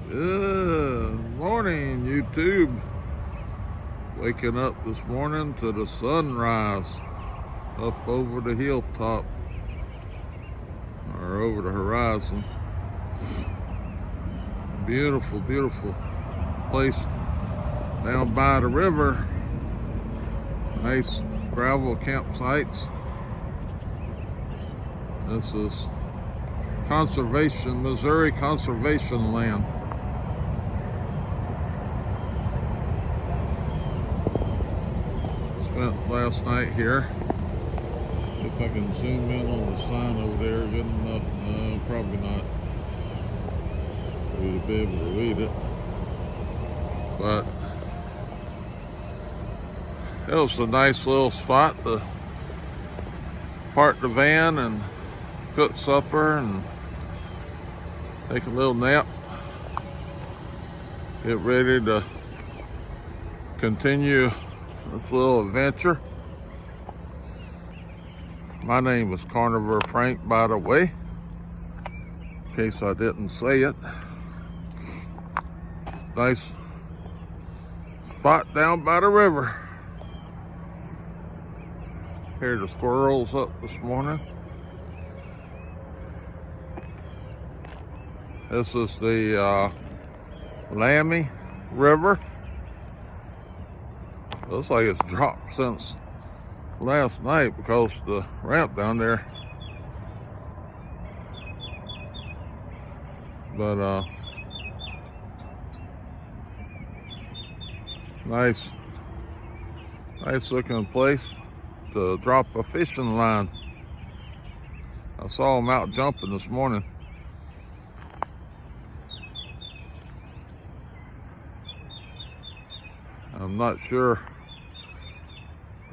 Good morning, YouTube. Waking up this morning to the sunrise up over the hilltop or over the horizon. Beautiful, beautiful place down by the river. Nice gravel campsites. This is conservation, Missouri conservation land. Spent last night here. See if I can zoom in on the sign over there good enough. No, probably not for you to be able to read it. But it was a nice little spot to park the van and cook supper and take a little nap. Get ready to continue this little adventure. My name is Carnivore Frank, by the way, in case I didn't say it. Nice spot down by the river. Hear the squirrels up this morning. This is the Lamine River. Looks like it's dropped since last night because the ramp down there. But nice looking place to drop a fishing line. I saw them out jumping this morning. I'm not sure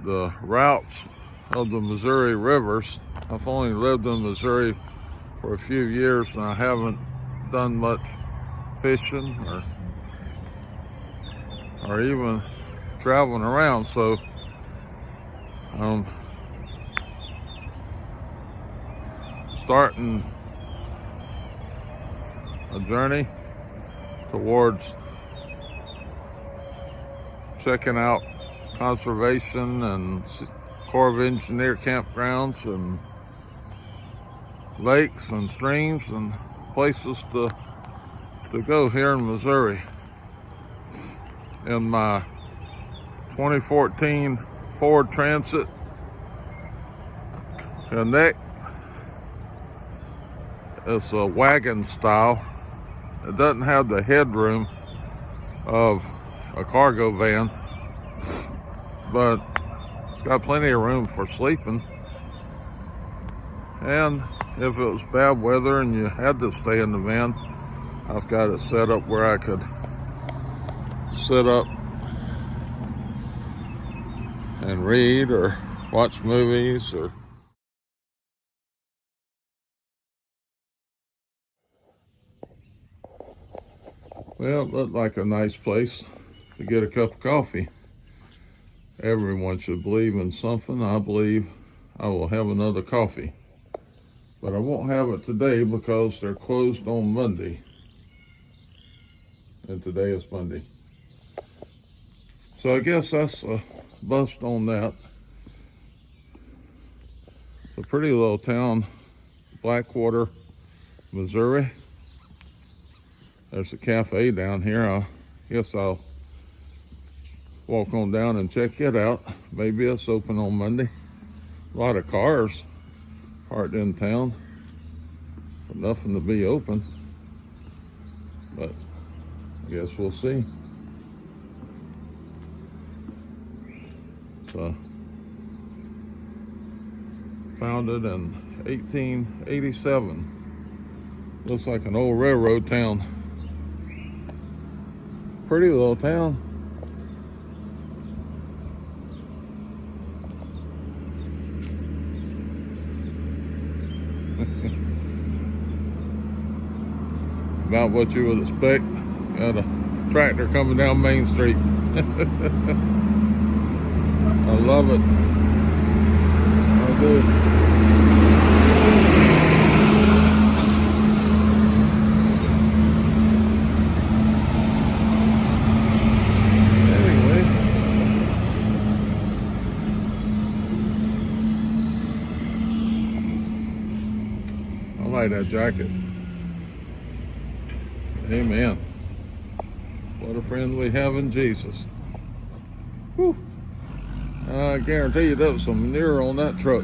the routes of the Missouri rivers. I've only lived in Missouri for a few years and I haven't done much fishing or even traveling around, so I'm starting a journey towards checking out conservation and Corps of Engineer campgrounds and lakes and streams and places to go here in Missouri. In my 2014 Ford Transit Connect, it's a wagon style. It doesn't have the headroom of a cargo van, but it's got plenty of room for sleeping. And if it was bad weather and you had to stay in the van, I've got it set up where I could sit up and read or watch movies or well, it looked like a nice place to get a cup of coffee. Everyone should believe in something. I believe I will have another coffee, but I won't have it today because they're closed on Monday, and today is Monday. So I guess that's a bust on that. It's a pretty little town, Blackwater, Missouri. There's a cafe down here. I guess I'll walk on down and check it out. Maybe it's open on Monday. A lot of cars parked in town, but nothing to be open. But I guess we'll see. So, founded in 1887. Looks like an old railroad town. Pretty little town. About what you would expect. Got a tractor coming down Main Street. I love it. I do. buy that jacket. Amen. What a friend we have in Jesus. Whew. I guarantee you there was some manure on that truck.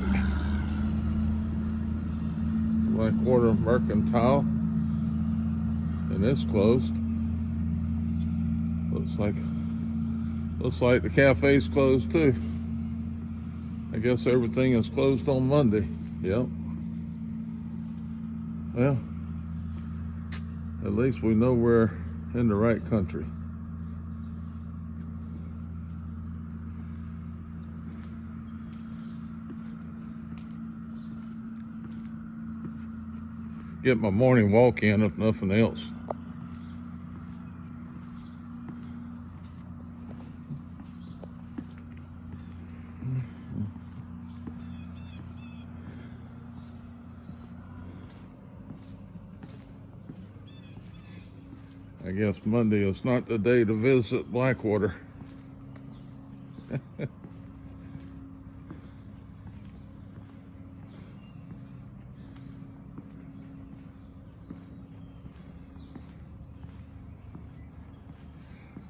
Blackwater Mercantile. And it's closed. Looks like the cafe's closed too. I guess everything is closed on Monday. Yep. Well, at least we know we're in the right country. Get my morning walk in, if nothing else. I guess Monday is not the day to visit Blackwater.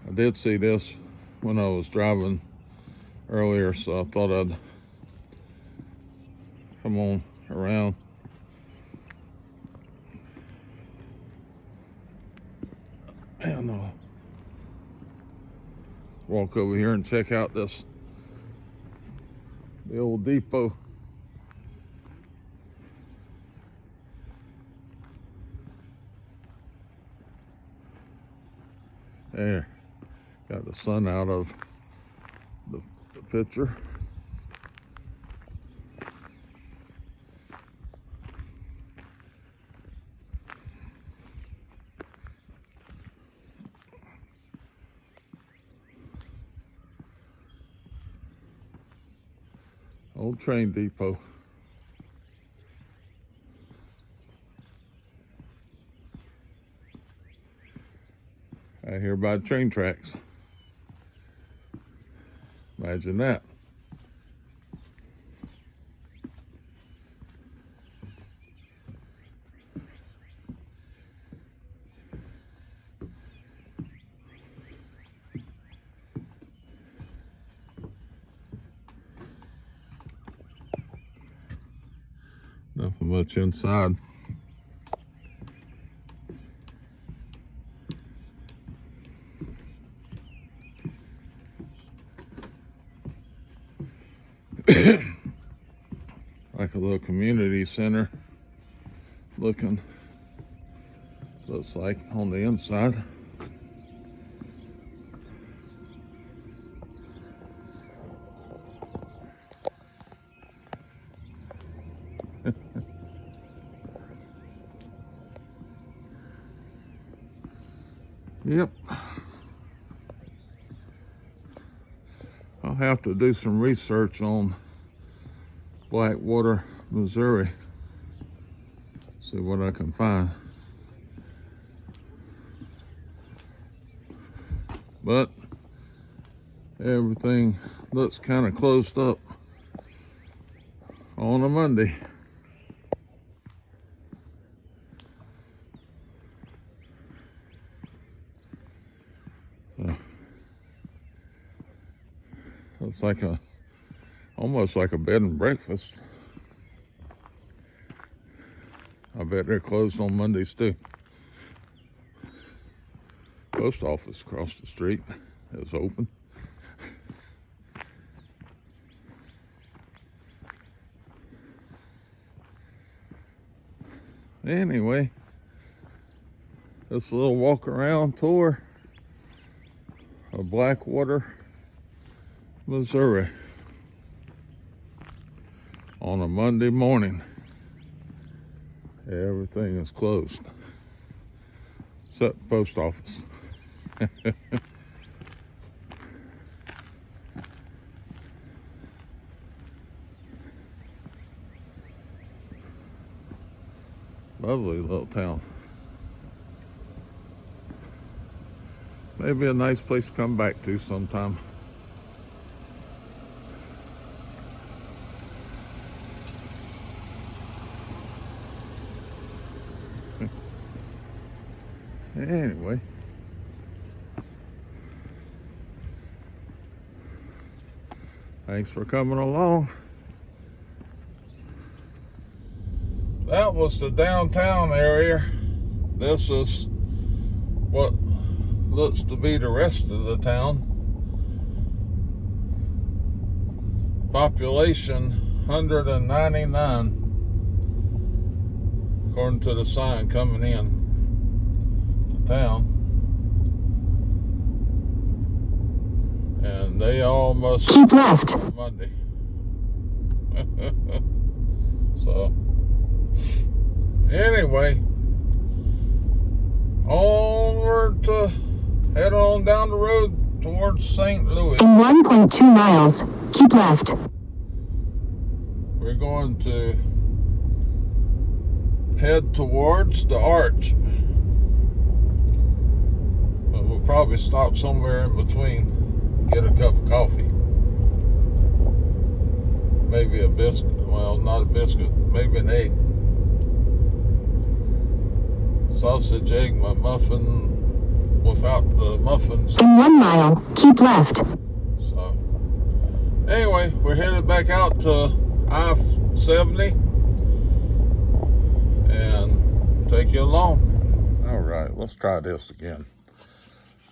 I did see this when I was driving earlier, so I thought I'd come on around. And walk over here and check out the old depot. There, got the sun out of the picture. Old train depot. Out here by train tracks. Imagine that. Nothing much inside. Like a little community center looking, looks like on the inside. Yep. I'll have to do some research on Blackwater, Missouri. See what I can find. But everything looks kind of closed up on a Monday. So, looks like almost like a bed and breakfast. I bet they're closed on Mondays too. Post office across the street is open. Anyway, this little walk around tour of Blackwater, Missouri on a Monday morning. Everything is closed except the post office. Lovely little town. Maybe a nice place to come back to sometime. Anyway, thanks for coming along. That was the downtown area. This is what looks to be the rest of the town. Population 199, according to the sign coming in to town. And they all must keep left Monday. So anyway, onward to head on down the road towards St. Louis. in 1.2 miles. Keep left. We're going to head towards the Arch. But we'll probably stop somewhere in between, get a cup of coffee. Maybe a biscuit. Well, not a biscuit. Maybe an egg. Sausage, egg, my muffin without the muffins. In 1 mile. Keep left. So, anyway, we're headed back out to I-70 and take you along. All right, let's try this again.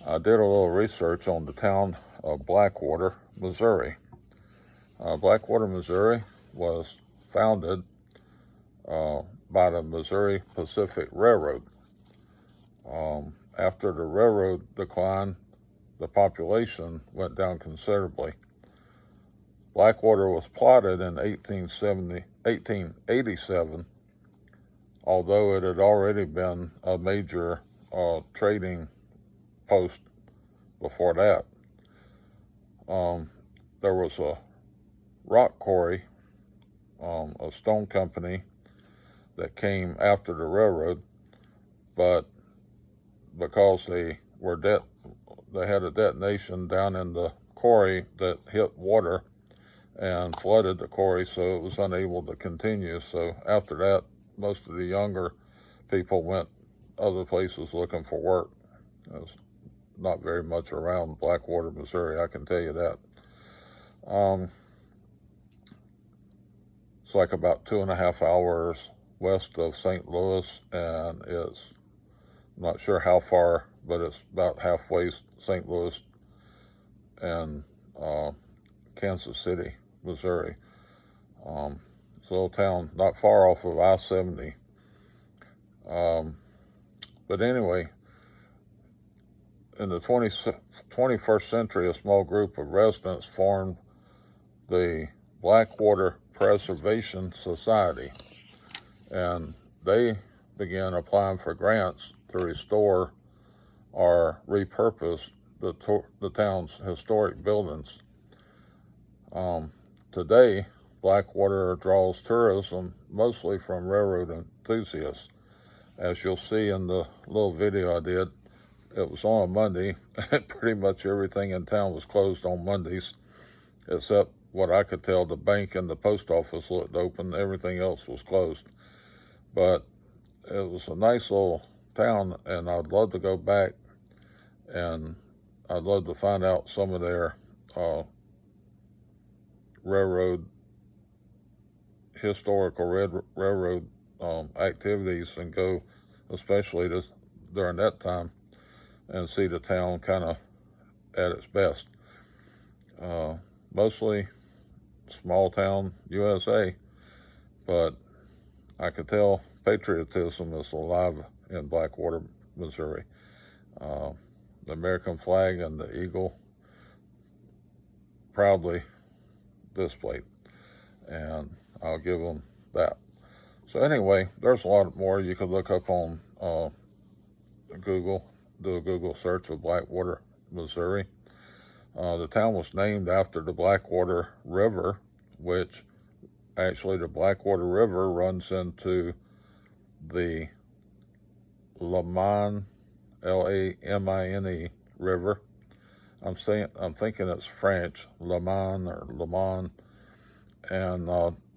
I did a little research on the town of Blackwater, Missouri. Blackwater, Missouri was founded by the Missouri Pacific Railroad. After the railroad declined, the population went down considerably. Blackwater was plotted in 1887, although it had already been a major trading post before that. There was a rock quarry, a stone company that came after the railroad, but because they had a detonation down in the quarry that hit water and flooded the quarry, so it was unable to continue. So after that, most of the younger people went other places looking for work. There's not very much around Blackwater, Missouri, I can tell you that. It's like about 2.5 hours west of St. Louis, and it's, I'm not sure how far, but it's about halfway St. Louis and Kansas City, Missouri. It's a little town not far off of I-70. But anyway, in the 21st century, a small group of residents formed the Blackwater Preservation Society, and they began applying for grants to restore or repurpose the town's historic buildings. Today, Blackwater draws tourism mostly from railroad enthusiasts. As you'll see in the little video I did, it was on a Monday, and pretty much everything in town was closed on Mondays, except what I could tell, the bank and the post office looked open. Everything else was closed. But it was a nice little town, and I'd love to go back, and I'd love to find out some of their historical railroad activities, and go, especially during that time, and see the town kind of at its best. Mostly small town USA, but I could tell patriotism is alive in Blackwater, Missouri. The American flag and the eagle proudly displayed, and I'll give them that. So anyway, there's a lot more you could look up on Google. Do a Google search of Blackwater, Missouri. The town was named after the Blackwater River, which actually the Blackwater River runs into the Lamine, Lamine River. I'm thinking it's French, Lamine or Lamine, and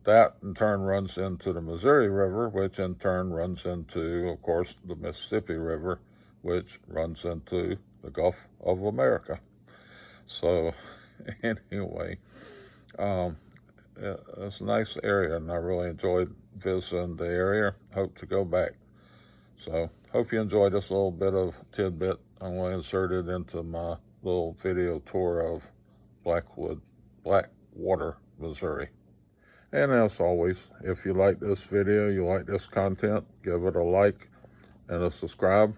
that in turn runs into the Missouri River, which in turn runs into, of course, the Mississippi River, which runs into the Gulf of America. So anyway, it's a nice area, and I really enjoyed visiting the area. Hope to go back. So hope you enjoyed this little bit of tidbit. I'm going to insert it into my little video tour of Blackwater, Missouri. And as always, if you like this video, you like this content, give it a like and a subscribe,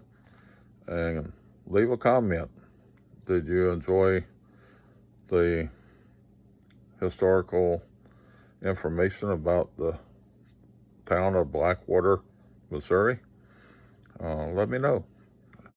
and leave a comment. Did you enjoy the historical information about the town of Blackwater, Missouri? Let me know.